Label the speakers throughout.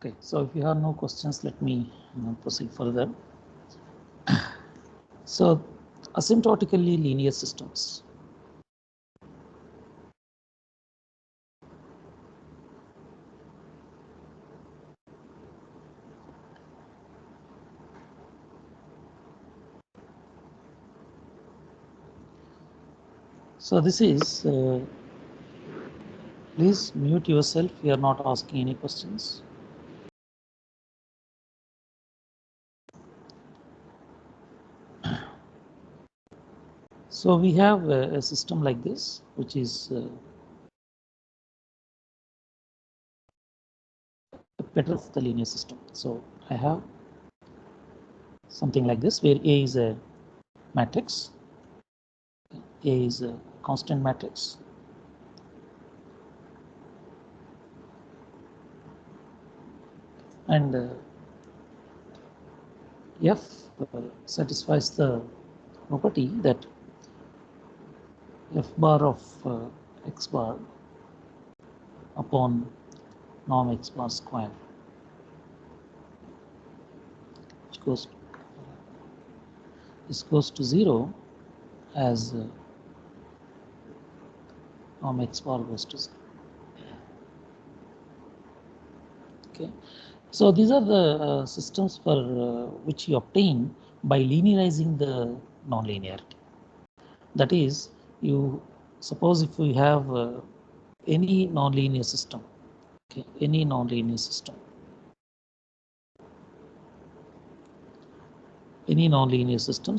Speaker 1: Okay, so if you have no questions, let me proceed further. So, asymptotically linear systems. So this is, please mute yourself, you are not asking any questions. So we have a system like this, which is better of the linear system. So I have something like this, where A is a matrix, A is a constant matrix, and F satisfies the property that F bar of X bar upon norm X bar square, which goes to 0 as norm X bar goes to 0. Okay, so these are the systems for which you obtain by linearizing the nonlinearity. That is, you suppose if we have any nonlinear system, okay, any nonlinear system,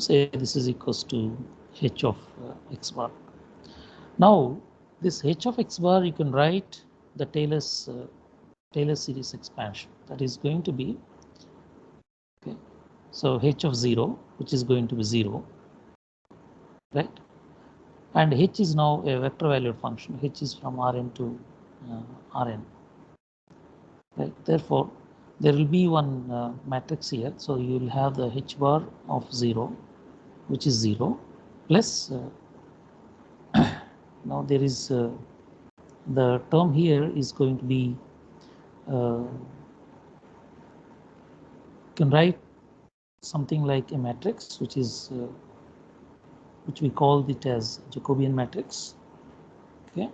Speaker 1: say this is equals to h of x bar. Now this h of x bar, you can write the Taylor series expansion, that is going to be, okay, so h of 0, which is going to be 0, right? And h is now a vector valued function. H is from Rn to Rn, right? Therefore, there will be one matrix here. So you will have the h bar of 0, which is 0, plus now there is the term here is going to be, you can write something like a matrix, which is which we call it as Jacobian matrix. Okay,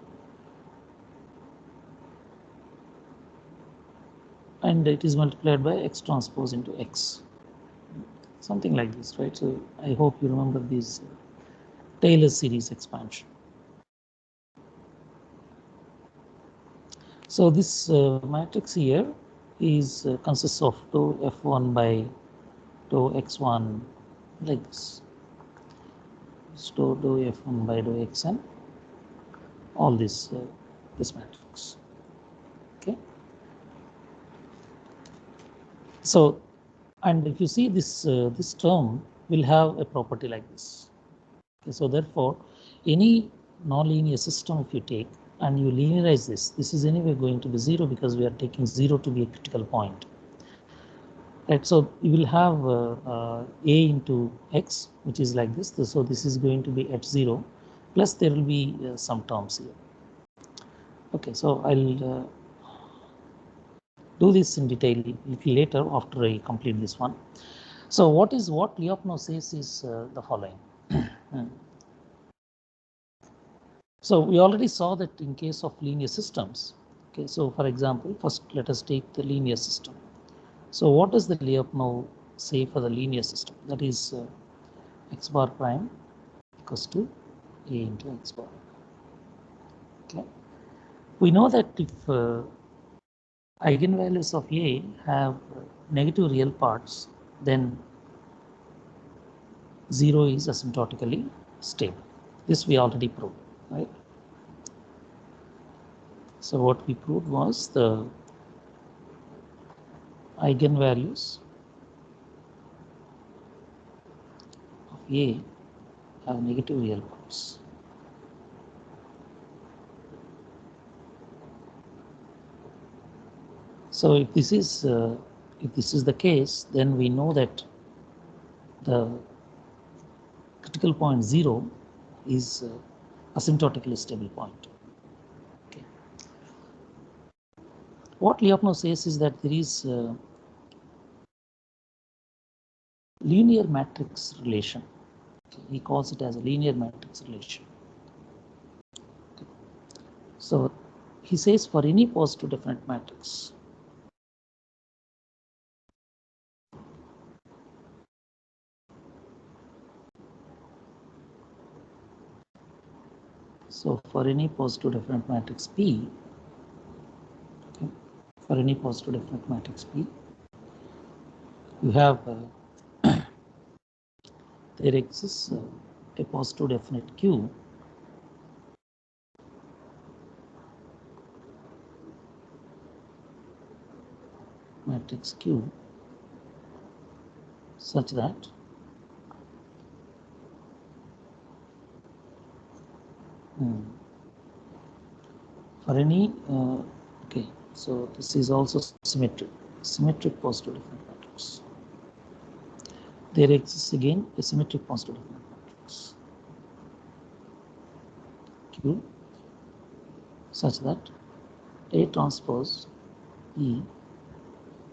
Speaker 1: and it is multiplied by x transpose into x, something like this, right? So I hope you remember this Taylor series expansion. So this matrix here is consists of tau f1 by tau x1, like this. So tau f1 by tau xn, all this matrix. Okay. So, and if you see this this term will have a property like this. Okay, so therefore, any nonlinear system if you take and you linearize this is anyway going to be 0, because we are taking 0 to be a critical point. Right, so you will have a into x, which is like this. So this is going to be at 0, plus there will be some terms here. Okay, so I'll do this in detail a little later after I complete this one. So what Lyapunov says is the following. So we already saw that in case of linear systems. Okay, so for example, first let us take the linear system. So what does the Lyapunov say for the linear system? That is x bar prime equals to a into x bar. Okay, we know that if eigenvalues of a have negative real parts, then 0 is asymptotically stable. This we already proved, right? So what we proved was the eigenvalues of a have negative real parts. So if this is the case, then we know that the critical point 0 is asymptotically stable point. Okay. What Lyapunov says is that there is linear matrix relation. He calls it as a linear matrix relation. So he says for any positive definite matrix, so for any positive definite matrix P, okay, for any positive definite matrix P, you have there exists a positive definite Q matrix Q such that for any okay, so this is also symmetric positive definite matrix. There exists again a symmetric positive definite matrix Q such that A transpose E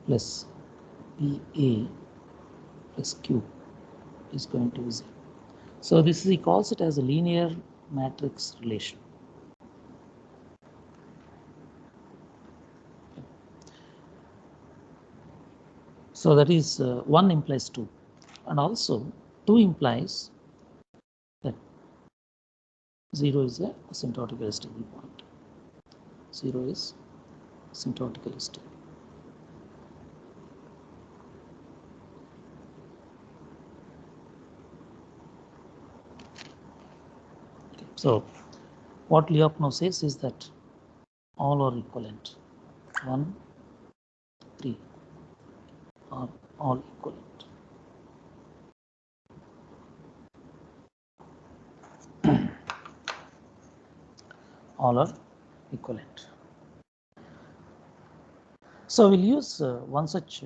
Speaker 1: plus BA plus Q is going to be 0. So this is, he calls it as a linear matrix relation. So that is 1 implies 2, and also 2 implies that 0 is a asymptotically stable point. 0 is asymptotically stable. Okay. So what Lyapunov says is that all are equivalent. 1, 3 are all equivalent. All are equivalent. So we'll use one such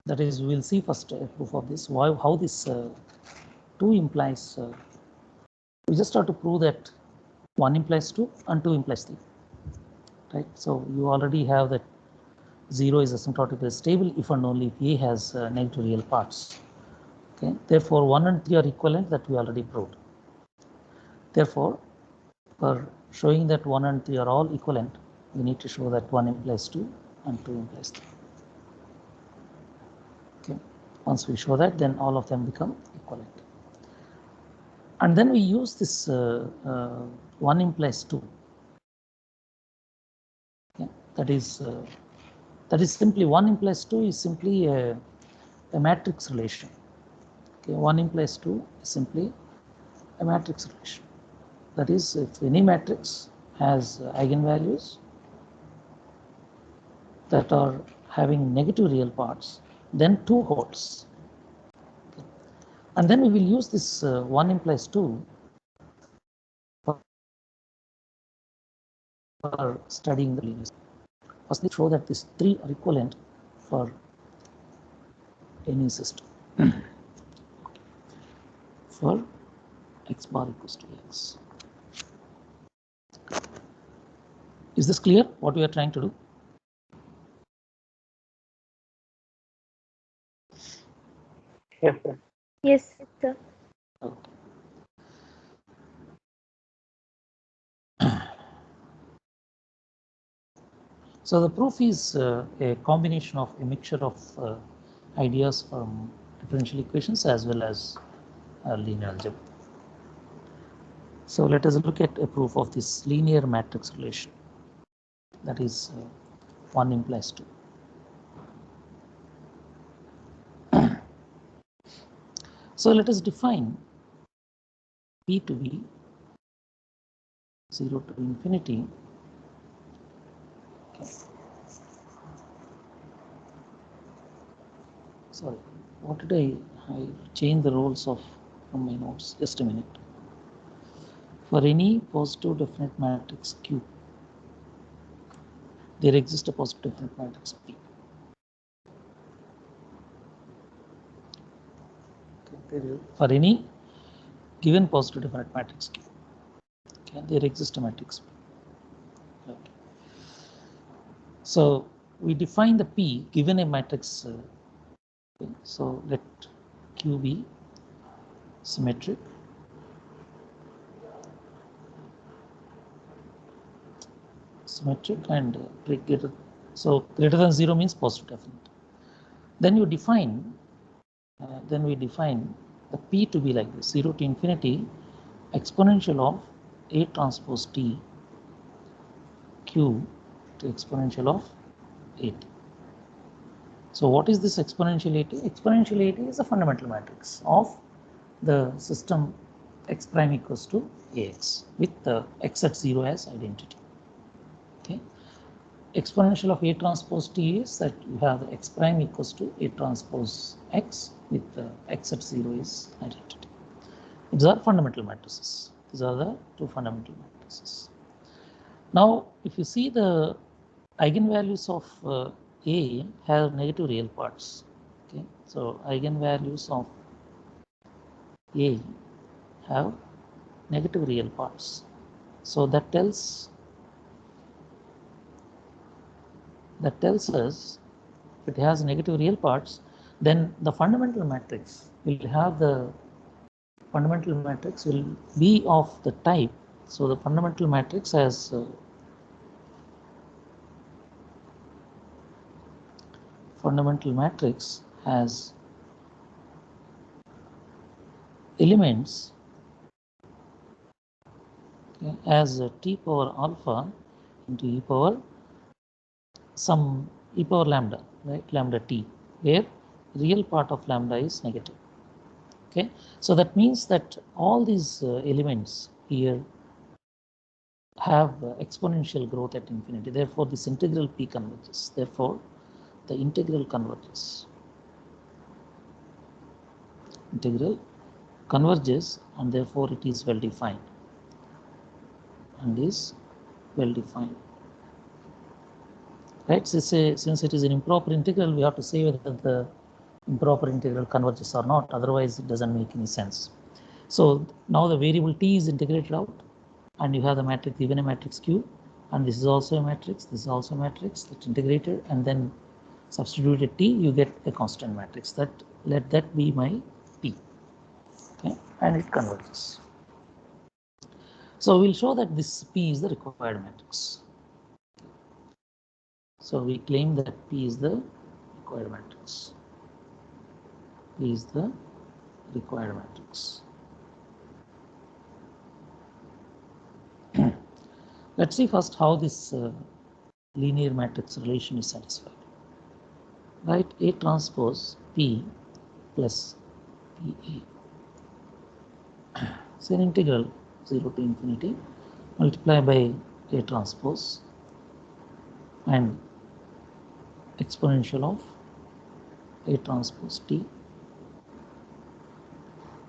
Speaker 1: that is, we'll see first a proof of this. Why, how this 2 implies. We just have to prove that 1 implies 2 and 2 implies 3. Right. So you already have that 0 is asymptotically stable if and only if A has negative real parts. Okay. Therefore, 1 and 3 are equivalent, that we already proved. Therefore, for showing that 1 and 3 are all equivalent, we need to show that 1 implies 2 and 2 implies 3. Okay. Once we show that, then all of them become equivalent. And then we use this 1 implies 2. Okay. That is simply 1 implies 2 is simply a matrix relation. Okay. 1 implies 2 is simply a matrix relation. That is, if any matrix has eigenvalues that are having negative real parts, then 2 holds. Okay. And then we will use this 1 implies 2 for studying the linear. First, we show that these 3 are equivalent for any system. For x bar equals to x. Is this clear what we are trying to do?
Speaker 2: Yes, sir.
Speaker 3: Yes, sir.
Speaker 1: Okay. So the proof is a combination of a mixture of ideas from differential equations as well as linear algebra. So let us look at a proof of this linear matrix relation. That is 1 implies 2. So let us define P to be 0 to infinity. Okay. Sorry, what did I changed the roles of from my notes? Just a minute. For any positive definite matrix Q, there exists a positive definite matrix P. Okay. For any given positive definite matrix Q, okay, there exists a matrix P. So we define the P given a matrix. Okay, so let Q be symmetric. And greater, so greater than 0 means positive definite. Then you define, then we define the P to be like this: 0 to infinity exponential of A transpose T Q to exponential of AT. So what is this exponential AT? Exponential AT is a fundamental matrix of the system x prime equals to AX with the x at 0 as identity. Okay. Exponential of A transpose T is that you have the x prime equals to A transpose X with the x at 0 is identity. These are fundamental matrices. These are the two fundamental matrices. Now, if you see the eigenvalues of A have negative real parts. Okay, so eigenvalues of A have negative real parts. So that tells us if it has negative real parts, then the fundamental matrix will have the fundamental matrix will be of the type. So the fundamental matrix has elements as t power alpha into e power some e power lambda, right, lambda t, where real part of lambda is negative. Okay, so that means that all these elements here have exponential growth at infinity. Therefore, this integral P converges. Therefore, the integral converges. Integral converges, and therefore it is well defined. Right? So since it is an improper integral, we have to say whether the improper integral converges or not. Otherwise, it doesn't make any sense. So now the variable t is integrated out, and you have the matrix given a matrix Q, and this is also a matrix. This is also a matrix that's integrated, and then substituted t, you get a constant matrix. That let that be my P. Okay, and it converges. So we'll show that this P is the required matrix. So we claim that P is the required matrix. P is the required matrix. Let's see first how this linear matrix relation is satisfied. Right, A transpose P plus PA. So an integral 0 to infinity multiply by A transpose and exponential of A transpose T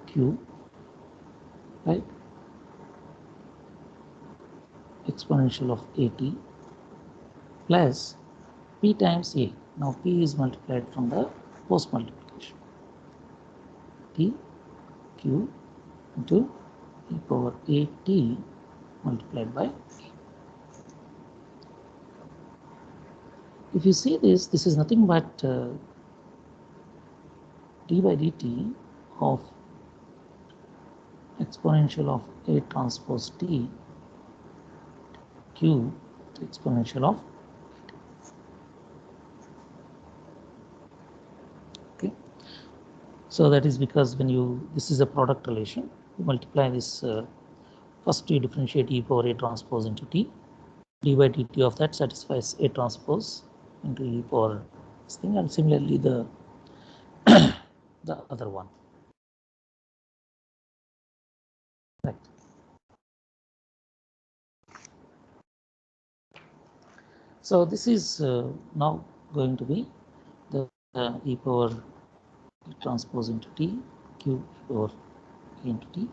Speaker 1: Q, right, exponential of AT plus P times A. Now P is multiplied from the post multiplication. T Q into e power AT multiplied by A. If you see this, this is nothing but d by dt of exponential of A transpose T Q to exponential of AT. Okay, so that is because when you, this is a product relation, you multiply this, first you differentiate e power A transpose into T, d by dt of that satisfies A transpose into e power this thing, and similarly the the other one. Right. So this is now going to be the e power E transpose into T Q e power A into T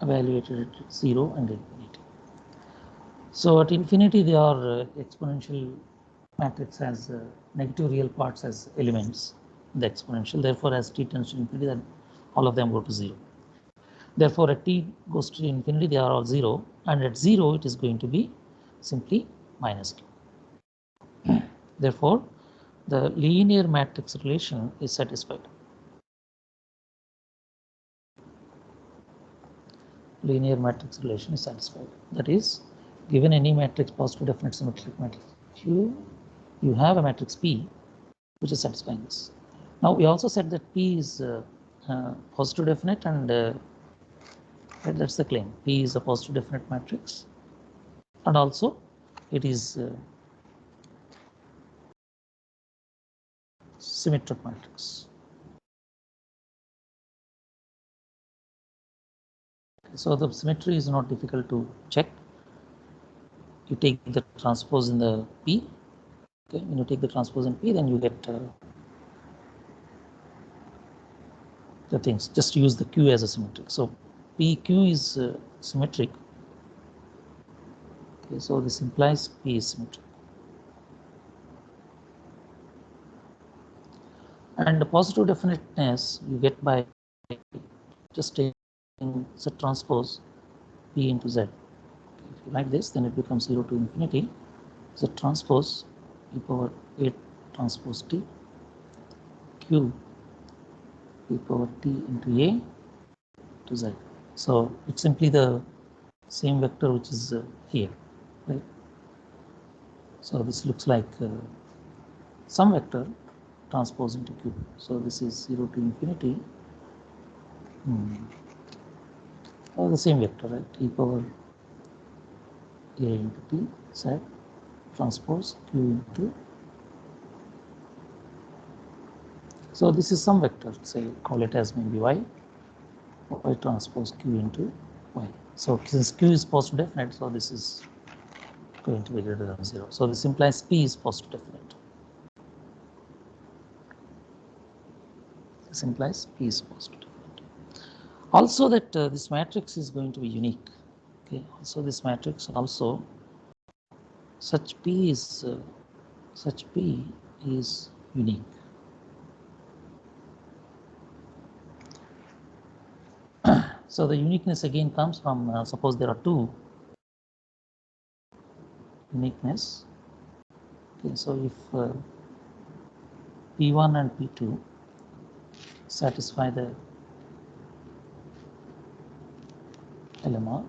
Speaker 1: evaluated at 0 and infinity. So at infinity they are exponential matrix has negative real parts as elements in the exponential. Therefore, as t tends to infinity, then all of them go to 0. Therefore, at t goes to infinity, they are all 0, and at 0 it is going to be simply minus q. Therefore, the linear matrix relation is satisfied. Linear matrix relation is satisfied. That is, given any matrix, positive definite symmetric matrix Q, you have a matrix P which is satisfying this. Now we also said that P is positive definite, and that's the claim. P is a positive definite matrix, and also it is symmetric matrix. So the symmetry is not difficult to check. You take the transpose in the P. Okay, when you take the transpose in P, then you get the things. Just use the Q as a symmetric. So PQ is symmetric. Okay, so this implies P is symmetric. And the positive definiteness you get by just taking Z transpose P into Z. If you like this, then it becomes 0 to infinity. Z transpose e power 8 transpose T Q e power T into A to Z. So it's simply the same vector which is here, right? So this looks like some vector transpose into Q. So this is 0 to infinity. The same vector, right? E power A into T Z transpose Q into. So this is some vector, say call it as maybe Y transpose Q into Y. So since Q is positive definite, so this is going to be greater than 0. So this implies P is positive definite. This implies P is positive definite. Also that this matrix is going to be unique. Okay. So this matrix also such P is unique. So the uniqueness again comes from suppose there are two uniqueness. Okay, so if P1 and P2 satisfy the LMR,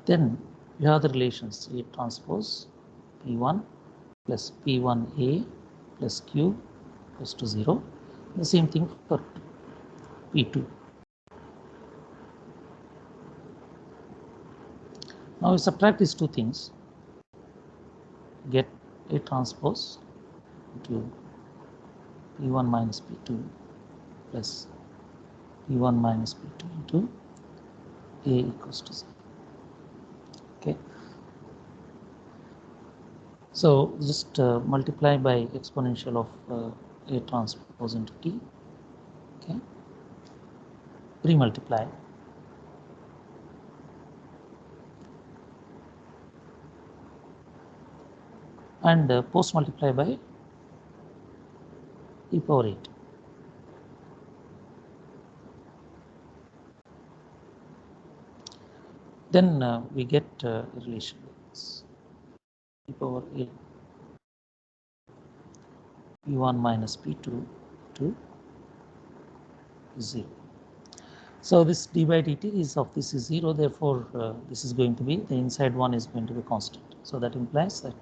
Speaker 1: then you have the relations A transpose P1 plus P1A plus Q goes to 0. The same thing for P2. Now we subtract these two things, get A transpose into P1 minus P2 plus P1 minus P2 into A equals to 0. Okay. So just multiply by exponential of A transpose into T. Okay. Pre-multiply. And post multiply by e power 8. Then we get a relation like this. E power 8 P1 minus P2 to 0. So this d by dt is of this is 0, therefore this is going to be, the inside one is going to be constant. So that implies that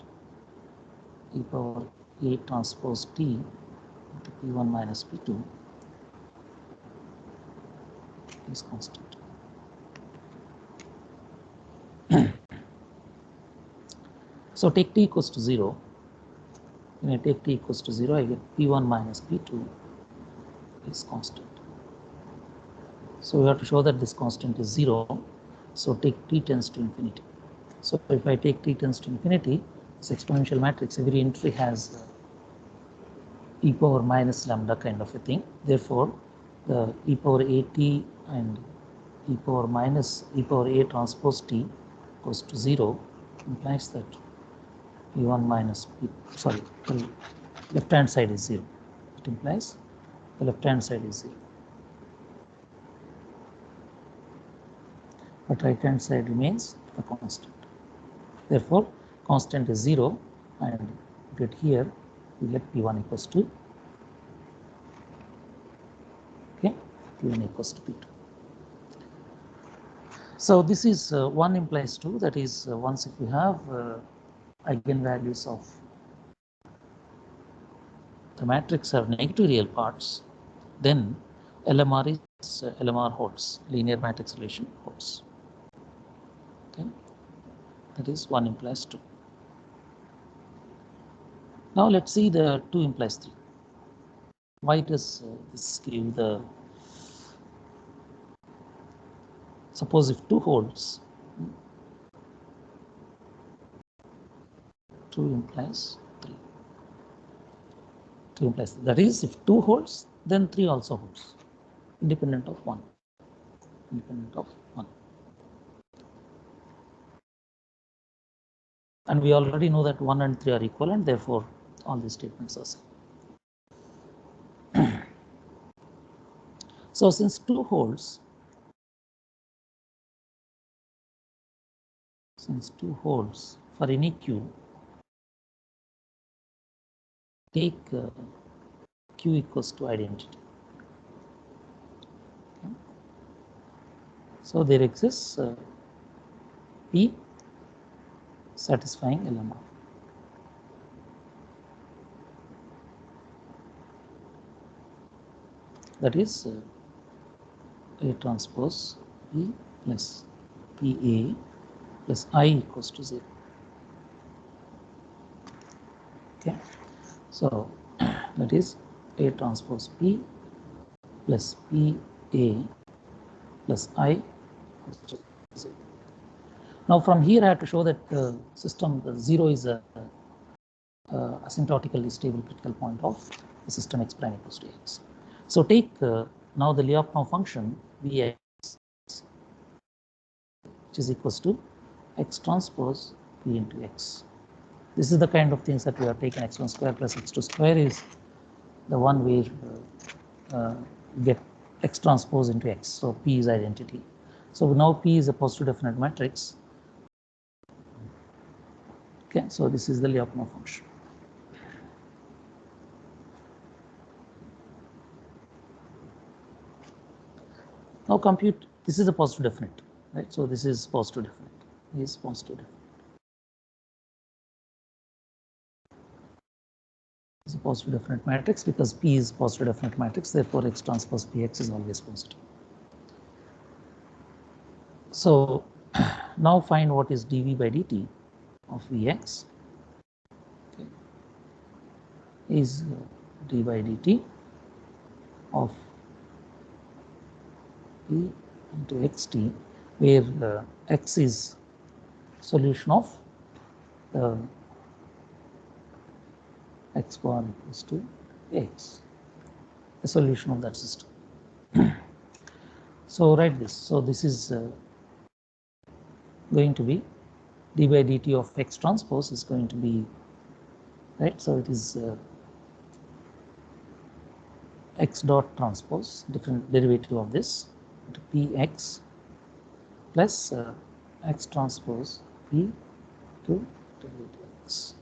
Speaker 1: e power 8 transpose T into P1 minus P2 is constant. So take T equals to 0. When I take T equals to 0, I get P1 minus P2 is constant. So we have to show that this constant is 0. So take T tends to infinity. So if I take T tends to infinity, this exponential matrix, every entry has e power minus lambda kind of a thing. Therefore, the e power at and e power minus e power a transpose t goes to 0, implies that p1 minus p, sorry, the left hand side is 0. It implies the left hand side is 0. But right hand side remains a constant. Therefore, constant is 0, and get here we get P1 equals to, okay, P1 equals to P2. So this is 1 implies 2, that is once if you have eigenvalues of the matrix have negative real parts, then LMR is LMR holds, linear matrix relation holds. Okay, that is 1 implies 2. Now let's see the 2 implies 3. Why does this give the, suppose if 2 holds, 2 implies 3. 2 implies 3. That is, if 2 holds, then 3 also holds, independent of 1. Independent of 1. And we already know that 1 and 3 are equivalent, therefore all these statements are same. So since 2 holds, for any Q, take Q equals to identity. Okay. So there exists P satisfying LMR. That is A transpose P plus PA plus I equals to 0. Okay, so that is A transpose P plus PA plus I equals to 0. Now from here I have to show that the system, the 0 is a asymptotically stable critical point of the system x prime equals to x. So take now the Lyapunov function Vx, which is equals to x transpose P into x. This is the kind of things that we have taken x1 square plus x2 square is the one where get x transpose into x. So P is identity. So now P is a positive definite matrix. Okay, so this is the Lyapunov function. Now compute, this is a positive definite, right? So this is positive definite, this is positive definite. It's a positive definite matrix because P is positive definite matrix, therefore x transpose Px is always positive. So now find what is dV by dt of Vx. Okay, is d by dt of P into xt, where x is solution of the x bar equals to x, the solution of that system. So write this. So this is going to be d by dt of x transpose is going to be, right? So it is x dot transpose, different derivative of this, to px plus x transpose p to derivative x.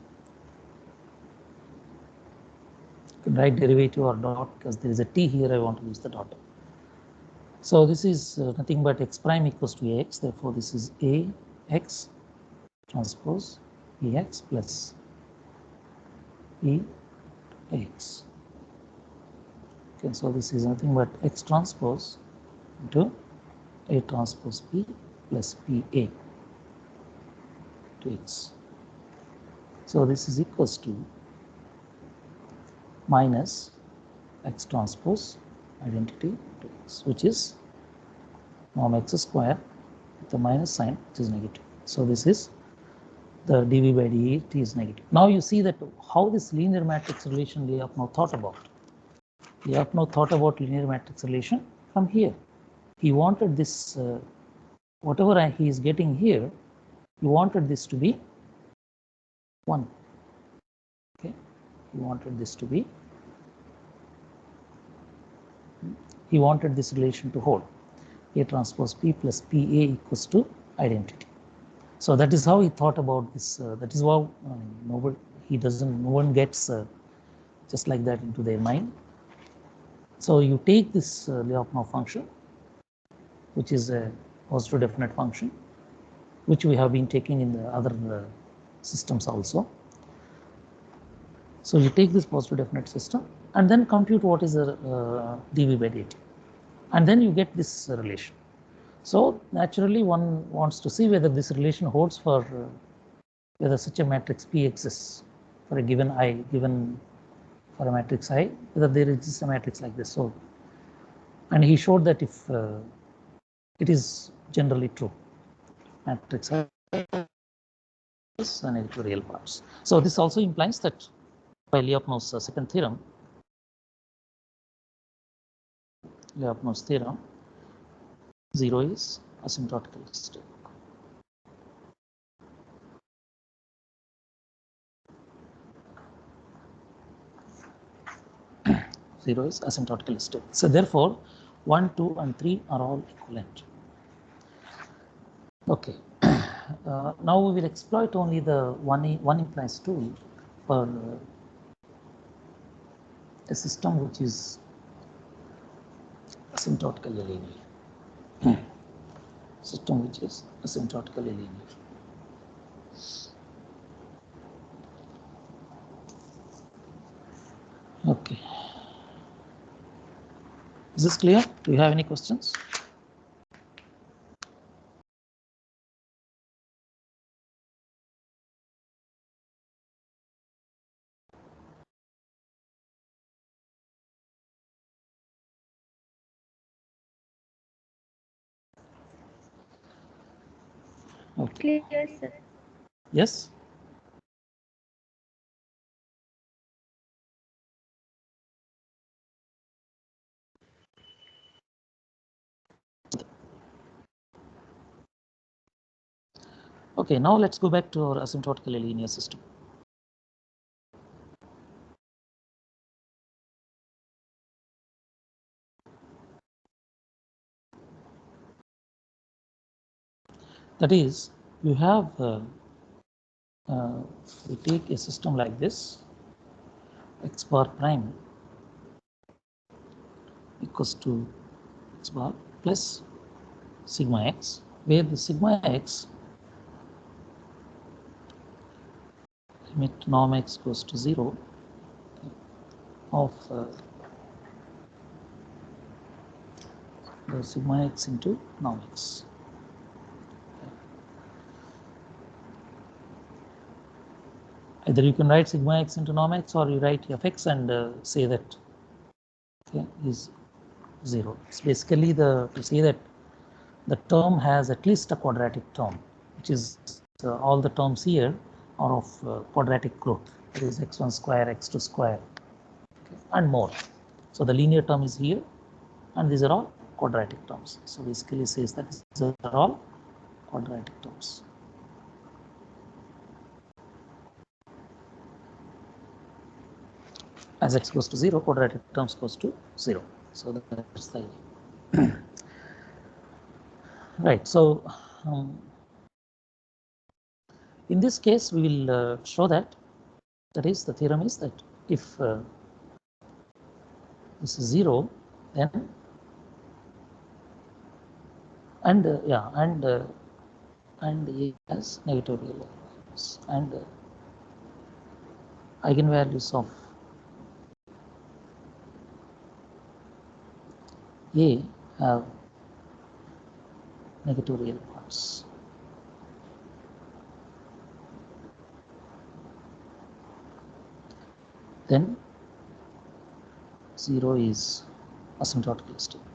Speaker 1: You can write derivative or dot because there is a t here, I want to use the dot. So this is nothing but x prime equals to ax, therefore this is a x transpose px plus p x. Okay, so this is nothing but x transpose into A transpose P plus PA to x. So this is equals to minus x transpose identity to x, which is norm x square with the minus sign, which is negative. So this is the dV by dt is negative. Now you see that how this linear matrix relation Lyapunov thought about. Lyapunov thought about linear matrix relation from here. He wanted this, whatever he is getting here, he wanted this to be 1. Okay, he wanted this to be, he wanted this relation to hold. A transpose P plus PA equals to identity. So that is how he thought about this. That is how nobody, no one gets just like that into their mind. So you take this Lyapunov function, which is a positive definite function, which we have been taking in the other systems also. So you take this positive definite system and then compute what is the dV by dt, and then you get this relation. So naturally one wants to see whether this relation holds for whether such a matrix P exists for a given I, given for a matrix I, whether there exists a matrix like this. So, and he showed that if it is generally true, matrix I is a negative real parts. So this also implies that by Lyapunov's second theorem, Lyapunov's theorem, 0 is asymptotically stable. Zero is asymptotically stable. So therefore, 1, 2, and 3 are all equivalent. Okay. Now we will exploit only the one implies tool for a system which is asymptotically linear. System which is asymptotically linear. Okay. Is this clear? Do you have any questions? Okay.
Speaker 3: Clear, sir.
Speaker 1: Yes? Okay, now let's go back to our asymptotically linear system. That is, you have we take a system like this, x bar prime equals to x bar plus sigma x, where the sigma x limit norm x goes to 0 of the sigma x into norm x. Either you can write sigma x into norm x, or you write fx and say that is 0. It's basically to say that the term has at least a quadratic term, which is all the terms here are of quadratic growth. There is x1 square, x2 square, and more. So the linear term is here, and these are all quadratic terms. So basically says that these are all quadratic terms. As x goes to 0, quadratic terms goes to 0. So that's the idea. Right. So in this case, we will show that is the theorem is that if this is 0, then and A has negative real values, and eigenvalues of A have negative real parts. Then 0 is asymptotically stable.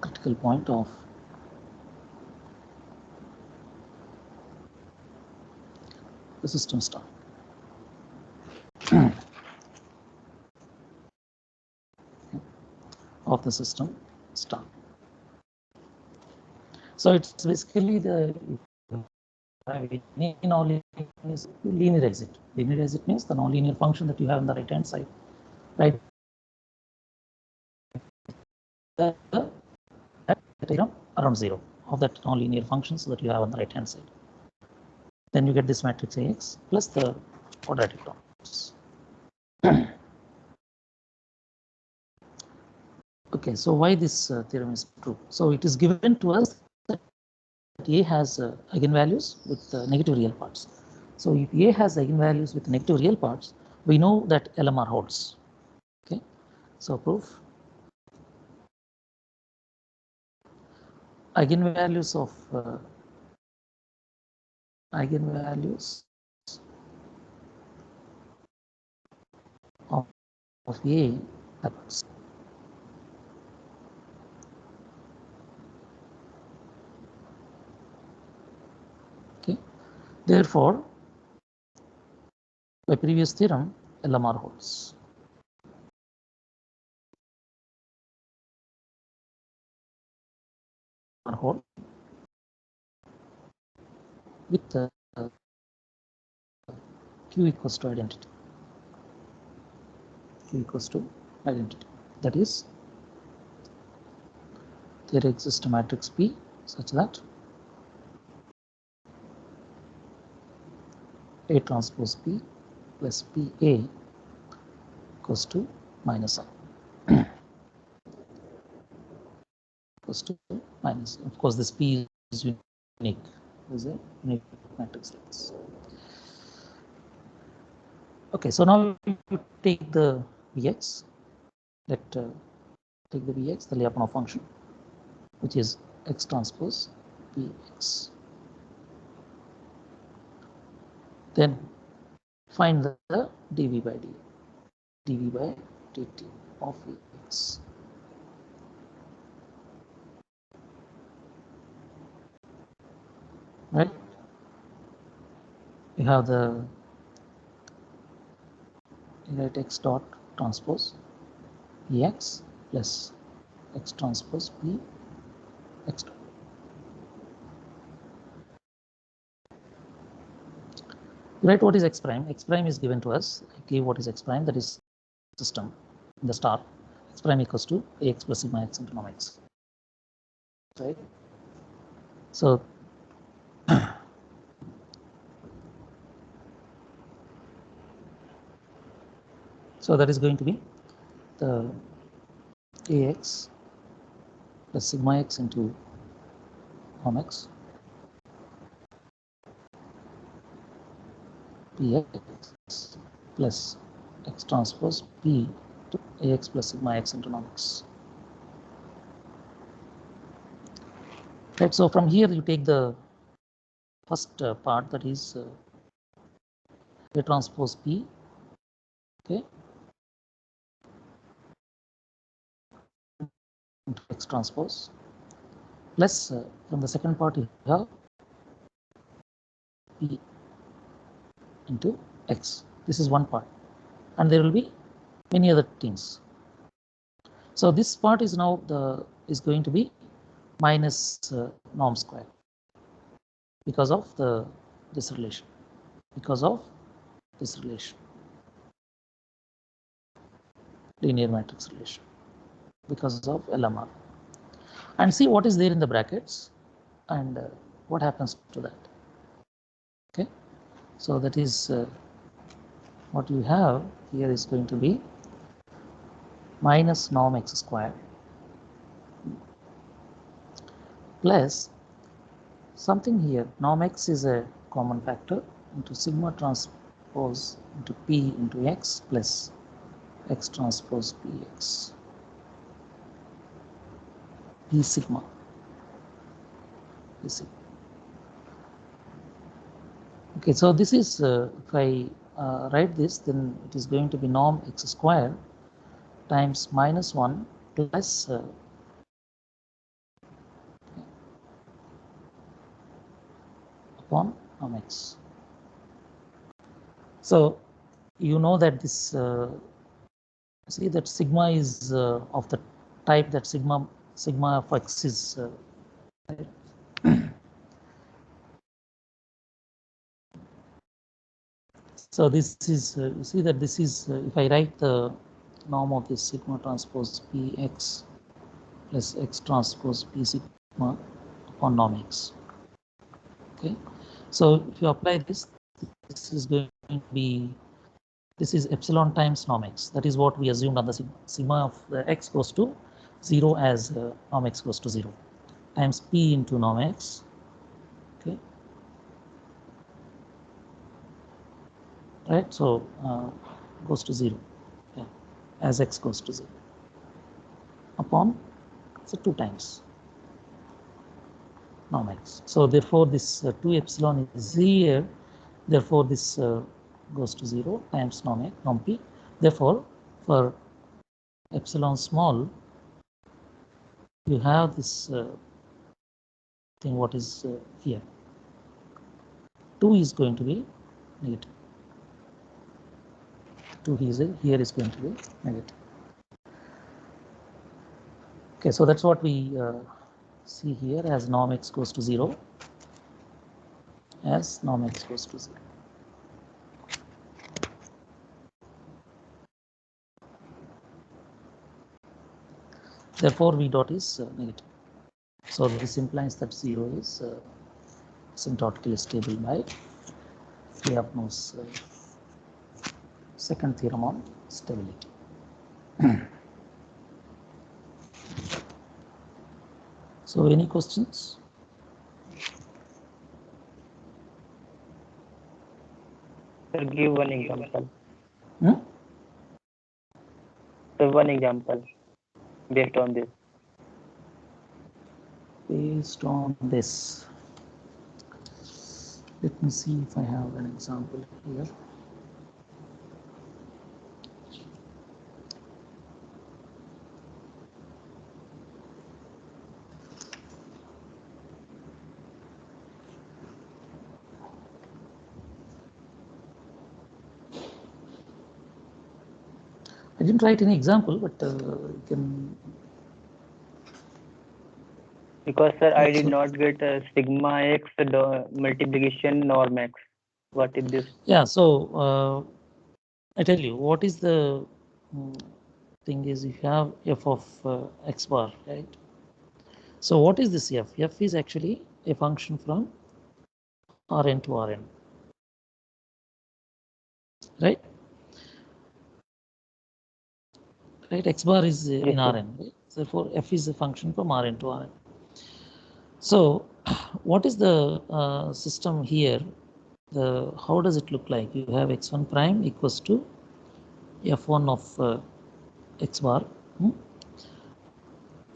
Speaker 1: Critical point of the system star. Of the system star. So it's basically the nonlinear linear exit. Linear exit means the nonlinear function that you have on the right hand side, right? Around 0 of that nonlinear function so that you have on the right hand side. Then you get this matrix Ax plus the quadratic terms. Okay, so why this theorem is true? So it is given to us that A has eigenvalues with negative real parts. So if A has eigenvalues with negative real parts, we know that LMR holds. Okay, so proof. Eigenvalues of A happens. Okay, therefore, by previous theorem, LMR holds. Hold with Q equals to identity. Q equals to identity. That is, there exists a matrix P such that A transpose P plus PA equals to minus I. Equals to minus. Of course, this P is unique. Is a unique matrix like this. Okay, so now you take the Vx. Take the Vx, the Lyapunov function, which is x transpose Px. Then find the dv by dt of Vx. Right? You have the write x dot transpose Ex plus x transpose P x dot. Write what is x prime. X prime is given to us. I give what is x prime, that is system in the star. X prime equals to Ax plus sigma x into norm x. Right? So so that is going to be the Ax plus sigma x into norm x Px plus x transpose P to Ax plus sigma x into norm x. Right, so from here you take the first part, that is A transpose P, okay, into x transpose, plus from the second part you have P into x. This is one part, and there will be many other things. So this part is now is going to be minus norm square because of this relation. Because of this relation, linear matrix relation, because of LMR. And see what is there in the brackets and what happens to that. Okay, so that is what you have here is going to be minus norm x square plus something here. Norm x is a common factor into sigma transpose into P into x plus x transpose Px. P sigma. P sigma. Okay, so this is, if I write this, then it is going to be norm x square times minus 1 plus upon norm x. So you know that this, see that sigma is of the type that sigma of x is right? So this is, you see that this is, if I write the norm of this sigma transpose Px plus x transpose P sigma on norm x. Okay, so if you apply this, this is going to be, this is epsilon times norm x. That is what we assumed on the sigma of x goes to 0 as norm x goes to 0 times p into norm x. Okay, right, so goes to 0, yeah, as x goes to 0 upon, so 2 times norm x. So therefore this 2 epsilon is here, therefore this goes to 0 times norm x, norm p. Therefore for epsilon small, you have this thing, what is here, 2 is going to be negative. 2 here is going to be negative. Okay, so that's what we see here as norm x goes to 0, as norm x goes to 0. Therefore v dot is negative. So this implies that 0 is asymptotically stable by Lyapunov's second theorem on stability. So any questions?
Speaker 2: Sir, give one example.
Speaker 1: So
Speaker 2: one example based on this.
Speaker 1: Based on this, let me see if I have an example here. I didn't write any example, but you can.
Speaker 2: Because sir, I did not get sigma x multiplication norm x. What is this?
Speaker 1: Yeah, so I tell you what is the thing is, you have f of x bar, right? So what is this f? F is actually a function from Rn to Rn, right? Right, x bar is in Rn, right? Therefore f is a function from Rn to Rn. So what is the system here? How does it look like? You have x1 prime equals to f1 of x bar,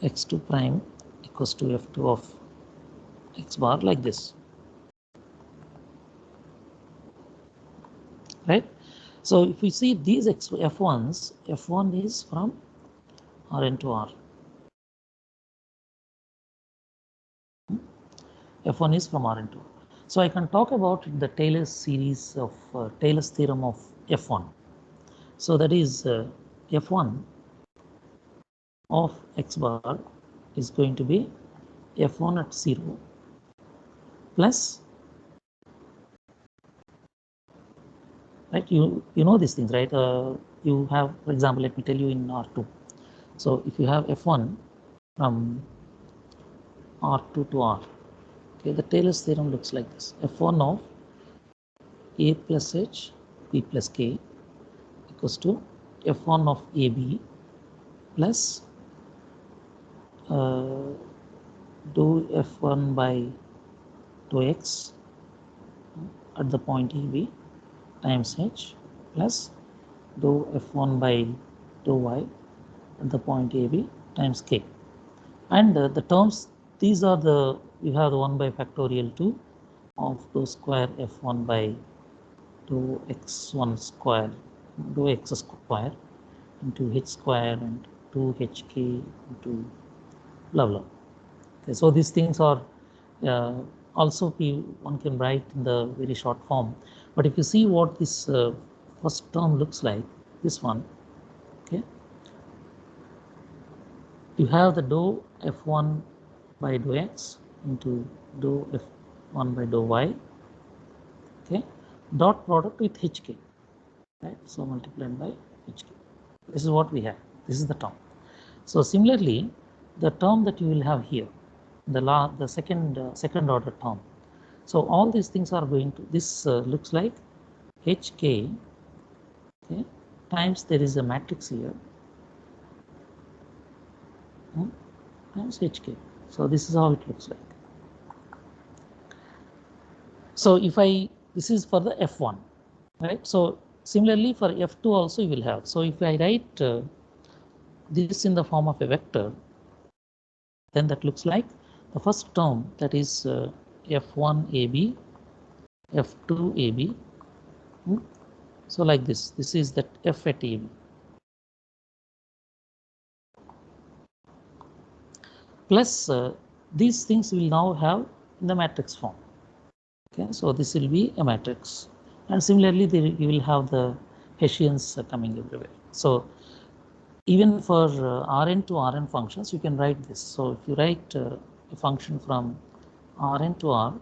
Speaker 1: x2 prime equals to f2 of x bar, like this, right? So if we see these f1s, f1 is from Rn to R. F1 is from Rn to R. So I can talk about the Taylor's series of Taylor's theorem of f1. So that is f1 of x bar is going to be f1 at 0 plus, right? You know these things, right? You have, for example, let me tell you in R2. So if you have f1 from R2 to R, okay, the Taylor's theorem looks like this: f1 of a plus h b plus k equals to f1 of ab plus do f1 by dou x at the point ab times h plus dou f1 by dou y at the point ab times k. And the terms, these are the, you have the 1 by factorial 2 of dou square f1 by dou x1 square, dou x square into h square and 2hk into blah blah. Okay, so these things are also one can write in the very short form. But if you see what this first term looks like, this one, okay, you have the dou f1 by dou x into dou f1 by dou y, okay, dot product with hk, right? So multiplied by hk. This is what we have. This is the term. So similarly, the term that you will have here, the second order term. So all these things are going to, this looks like hk, okay, times there is a matrix here, times hk. So this is how it looks like. So if this is for the f1, right? So similarly for f2 also you will have. So if I write this in the form of a vector, then that looks like the first term, that is f1ab, f2ab. So like this is that f at ab. Plus these things will now have in the matrix form. Okay, so this will be a matrix, and similarly you will have the Hessians coming everywhere. So even for Rn to Rn functions, you can write this. So if you write a function from Rn to R,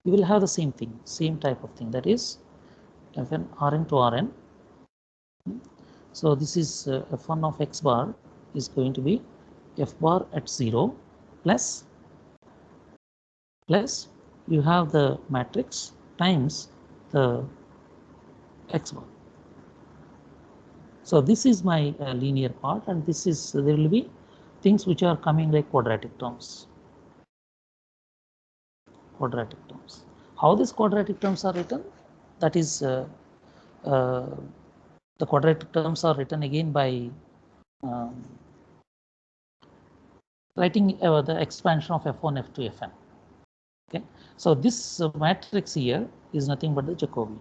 Speaker 1: you will have the same thing, same type of thing, that is Fn Rn to Rn. So this is f1 of x bar is going to be f bar at 0 plus you have the matrix times the x bar. So this is my linear part, and this is, there will be things which are coming like quadratic terms. How these quadratic terms are written? That is the quadratic terms are written again by writing the expansion of f1, f2, fn. Okay, so this matrix here is nothing but the Jacobi.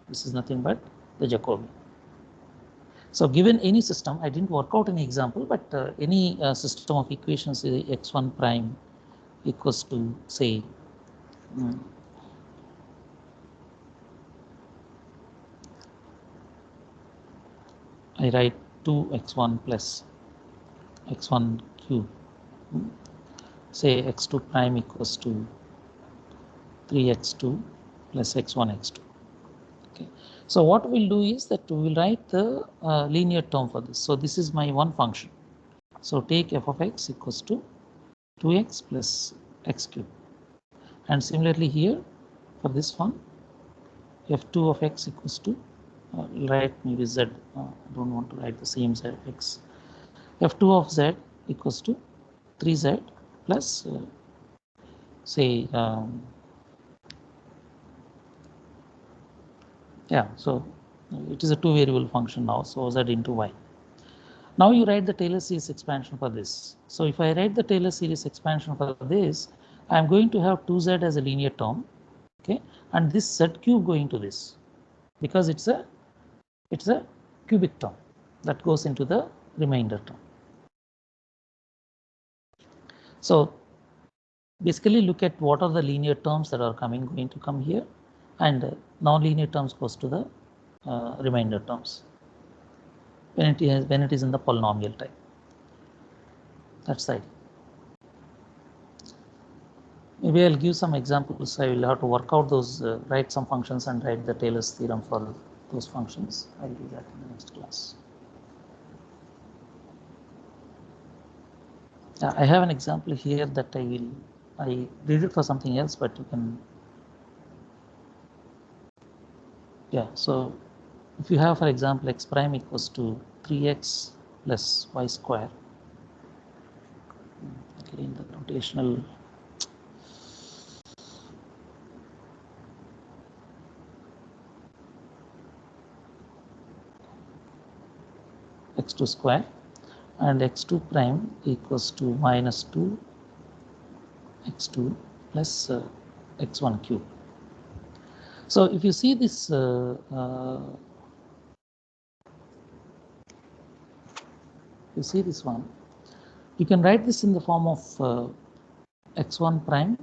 Speaker 1: This is nothing but the Jacobi. So given any system, I didn't work out any example, but any system of equations, x1 prime equals to, say, I write 2x1 plus x1 cube, say x2 prime equals to 3x2 plus x1 x2. Okay, so what we'll do is that we will write the linear term for this. So this is my one function. So take f of x equals to 2x plus x cube, and similarly here for this one, f2 of x equals to write maybe z. I don't want to write the same z, x. f2 of z equals to 3z plus say yeah, so it is a two variable function now, so z into y. Now you write the Taylor series expansion for this. So if I write the Taylor series expansion for this, I am going to have 2z as a linear term, okay, and this z cube going to this, because it's a cubic term that goes into the remainder term. So basically look at what are the linear terms that are going to come here, and non-linear terms goes to the remainder terms when it is in the polynomial type. That's the idea. Maybe I'll give some examples. I will have to work out those, write some functions and write the Taylor's theorem for those functions. I'll do that in the next class. I have an example here that I read it for something else, but you can, yeah. So if you have, for example, x prime equals to 3x plus y square, okay, in the notational, x2 square, and x2 prime equals to minus 2 x2 plus x1 cube. So if you see this you see this one, you can write this in the form of x1 prime,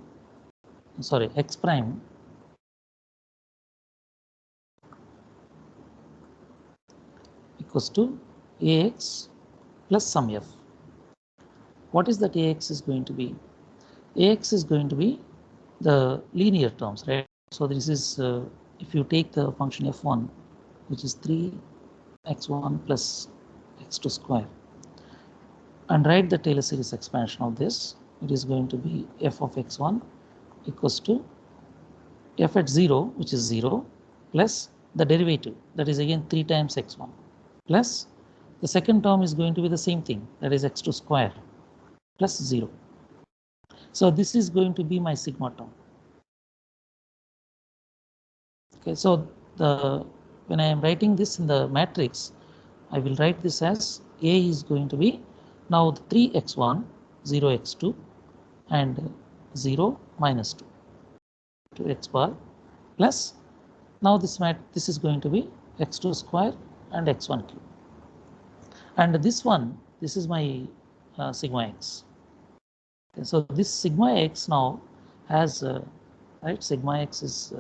Speaker 1: sorry, x prime equals to ax plus some f. What is that ax is going to be? Ax is going to be the linear terms, right? So this is if you take the function f1, which is 3x1 plus x2 square, and write the Taylor series expansion of this, it is going to be f of x1 equals to f at 0, which is 0, plus the derivative, that is again 3 times x1, plus the second term is going to be the same thing, that is x2 square plus 0. So this is going to be my sigma term. Okay, so when I am writing this in the matrix, I will write this as A is going to be now the 3x1, 0x2 and 0 minus 2 to x bar plus now this is going to be x2 square and x1 cube. And this is my sigma x. Okay, so this sigma x now has right, sigma x is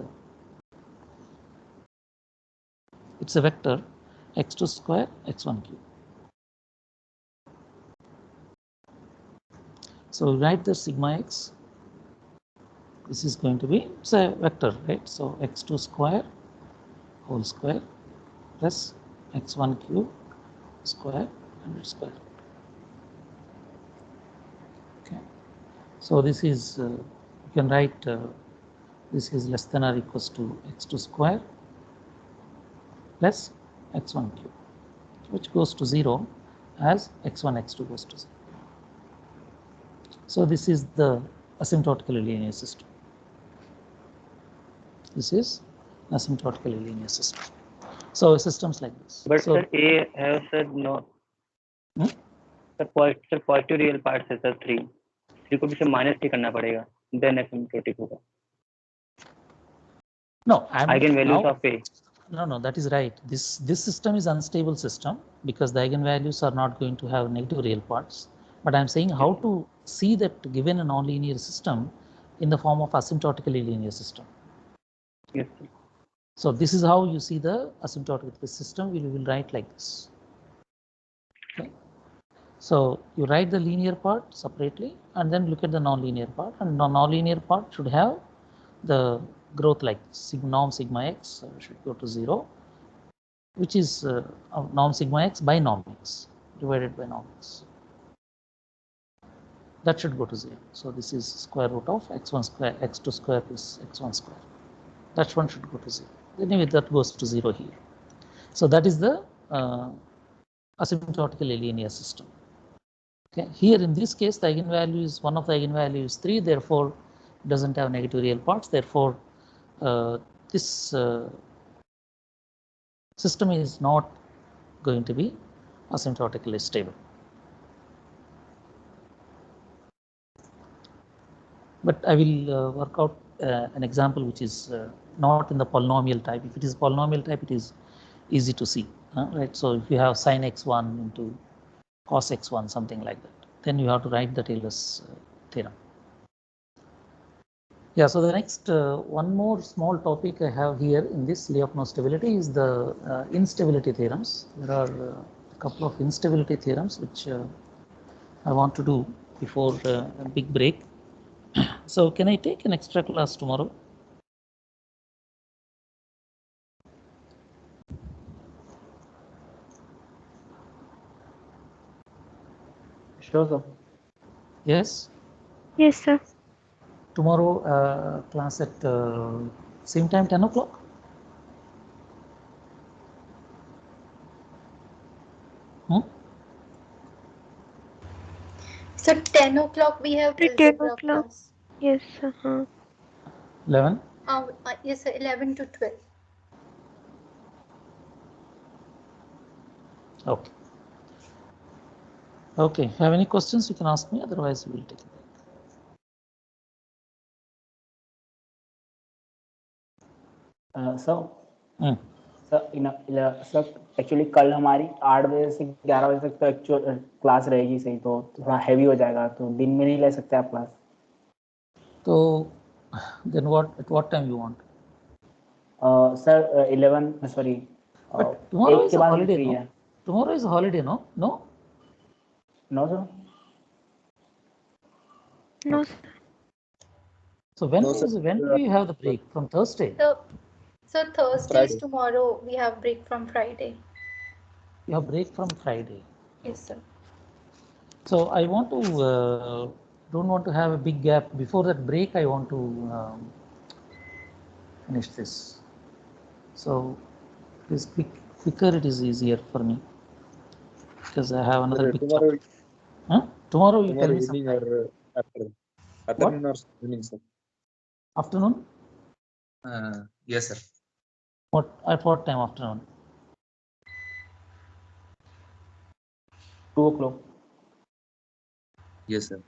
Speaker 1: it's a vector x2 square x1 cube. So write the sigma x. This is going to be, it's a vector, right? So x2 square whole square plus x1 cube square and square. Okay. So this is you can write this is less than or equals to x2 square plus x1 cube, which goes to 0 as x1 x2 goes to 0. So this is the asymptotically linear system. This is asymptotically linear system. So systems like this.
Speaker 2: But
Speaker 1: so,
Speaker 2: sir, A has said no. Sir, positive real parts है sir 3. 3 को पीछे -3 करना पड़ेगा. Then asymptotic होगा.
Speaker 1: No,
Speaker 2: eigenvalues of A.
Speaker 1: No, that is right. This system is unstable system because the eigenvalues are not going to have negative real parts. But I'm saying how to see that given a nonlinear system in the form of asymptotically linear system.
Speaker 2: Yes, sir.
Speaker 1: So this is how you see the asymptotic system. We will write like this. Okay. So you write the linear part separately and then look at the nonlinear part, and the nonlinear part should have the growth like norm sigma x should go to 0, which is norm sigma x by norm x divided by norm x. That should go to 0. So this is square root of x1 square, x2 square plus x1 square. That one should go to 0. Anyway, that goes to 0 here. So that is the asymptotically linear system. Okay. Here in this case, the eigenvalue is one of the eigenvalues is 3. Therefore, it doesn't have negative real parts. Therefore, this system is not going to be asymptotically stable. But I will work out an example which is not in the polynomial type. If it is polynomial type, it is easy to see, right? So if you have sin x1 into cos x1, something like that, then you have to write the Taylor's theorem. Yeah, so the next one more small topic I have here in this Lyapunov stability is the instability theorems. There are a couple of instability theorems which I want to do before a big break. So can I take an extra class tomorrow?
Speaker 3: Sure, sir.
Speaker 1: Yes?
Speaker 4: Yes, sir.
Speaker 1: Tomorrow class at same time, 10 o'clock?
Speaker 5: So 10 o'clock we have
Speaker 4: 10
Speaker 5: algebra
Speaker 4: o'clock.
Speaker 5: class.
Speaker 4: Yes, sir.
Speaker 1: 11?
Speaker 5: Yes, sir, 11 to 12.
Speaker 1: Okay. Okay, have any questions you can ask me, otherwise we will take it.
Speaker 3: Sir actually कल हमारी 8 बजे से 11 बजे तक तो actual class रहेगी सही, तो थोड़ा हैवी हो जाएगा, तो दिन में नहीं ले सकते आप क्लास?
Speaker 1: तो then at what time you want?
Speaker 3: Sir 11 sorry
Speaker 1: tomorrow is a
Speaker 3: बाद
Speaker 1: holiday,
Speaker 3: फ्री
Speaker 1: no?
Speaker 3: है.
Speaker 1: Tomorrow is a holiday, no?
Speaker 3: No sir.
Speaker 4: No, sir.
Speaker 1: So when do you have the break? From Thursday?
Speaker 5: So Thursday is tomorrow. We have break from Friday.
Speaker 1: You have break from Friday.
Speaker 5: Yes, sir.
Speaker 1: So I want to don't want to have a big gap. Before that break, I want to finish this. So it is quicker, it is easier for me because I have another big
Speaker 6: tomorrow,
Speaker 1: huh? Tomorrow you tell
Speaker 6: tomorrow
Speaker 1: me
Speaker 6: evening
Speaker 1: sometime.
Speaker 6: or afternoon or evening, sir?
Speaker 1: Afternoon?
Speaker 6: Yes, sir.
Speaker 1: At what time afternoon?
Speaker 3: 2 o'clock.
Speaker 6: Yes, sir.